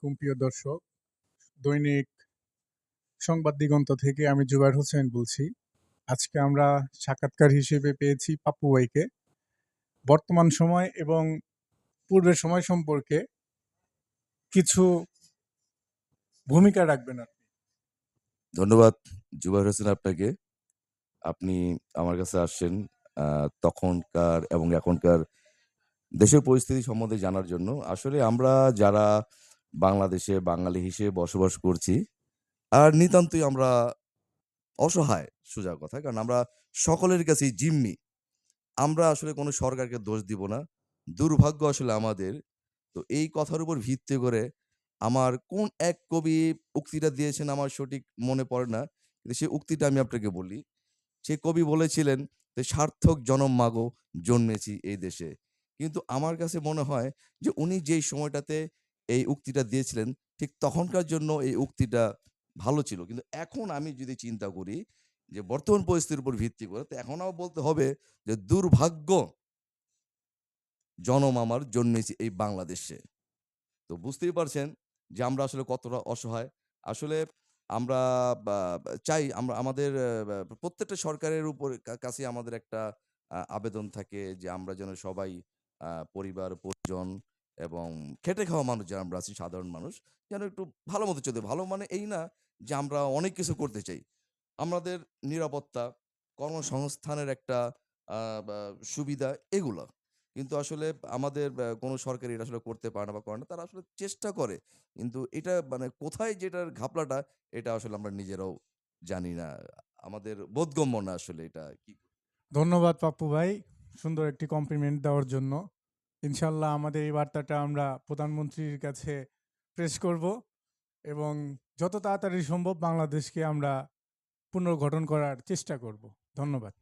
আলাইকুম প্রিয় দর্শক। দৈনিক সংবাদ দিগন্ত থেকে আমি জুবায়ের হোসেন বলছি। আজকে আমরা সাক্ষাৎকার হিসেবে পেয়েছি পাপ্পু ভাইকে। বর্তমান সময় এবং পূর্বের সময় সম্পর্কে কিছু ভূমিকা রাখবেন আপনি। ধন্যবাদ জুবায়ের হোসেন আপনাকে। আপনি আমার কাছে আসছেন তখনকার এবং এখনকার দেশের পরিস্থিতি সম্বন্ধে জানার জন্য। আসলে আমরা যারা বাংলাদেশে বাঙালি হিসেবে বসবাস করছি, আর নিতান্তই আমরা অসহায় সোজা কথা। কারণ আমরা সকলের কাছেই জিম্মি। আমরা আসলে কোনো সরকারকে দোষ দিব না। দুর্ভাগ্য আসলে আমাদের। তো এই কথার উপর ভিত্তি করে আমার কোন এক কবি উক্তিটা দিয়েছেন আমার সঠিক মনে পড়ে না। কিন্তু সেই উক্তিটা আমি আপনাকে বলি। সেই কবি বলেছিলেন যে, "সার্থক জনম মাগো জন্মেছি এই দেশে।" কিন্তু আমার কাছে মনে হয় যে উনি যেই সময়টাতে এই উক্তিটা দিয়েছিলেন, ঠিক তখনকার জন্য এই উক্তিটা ভালো ছিল। কিন্তু এখন আমি যদি চিন্তা করি যে বর্তমান পরিস্থিতির উপর ভিত্তি করে, তো এখন আমার বলতে হবে যে দুর্ভাগ্য জনম আমার জন্মেছি এই বাংলাদেশে। তো বুঝতেই পারছেন যে আমরা আসলে কতটা অসহায়। আসলে আমরা বা বা চাই আমরা আমাদের প্রত্যেকটা সরকারের উপর কাছেই আমাদের একটা আবেদন থাকে যে আমরা যেন সবাই পরিবার, পরিজন এবং খেটে খাওয়া মানুষ যারা আমরা আছি সাধারণ মানুষ, যেন একটু ভালো মতো চলতে ভালো মানে এই না যে আমরা অনেক কিছু করতে চাই। আমাদের নিরাপত্তা, কর্মসংস্থানের একটা আ বা সুবিধা এগুলা। কিন্তু আসলে আমাদের কোনো সরকার এটা আসলে করতে পারে না বা করে না। তারা আসলে চেষ্টা করে। কিন্তু এটা মানে কোথায় যেটার ঘাপলাটা এটা আসলে আমরা নিজেরাও জানি না। আমাদের বোধগম্য না আসলে এটা কি ধন্যবাদ পাপ্পু ভাই, সুন্দর একটি কমপ্লিমেন্ট দেওয়ার জন্য। ইনশাল্লাহ আমাদের এই বার্তাটা আমরা প্রধানমন্ত্রীর কাছে প্রেস করব এবং যত তাড়াতাড়ি সম্ভব বাংলাদেশকে আমরা পুনর্গঠন করার চেষ্টা করব। ধন্যবাদ।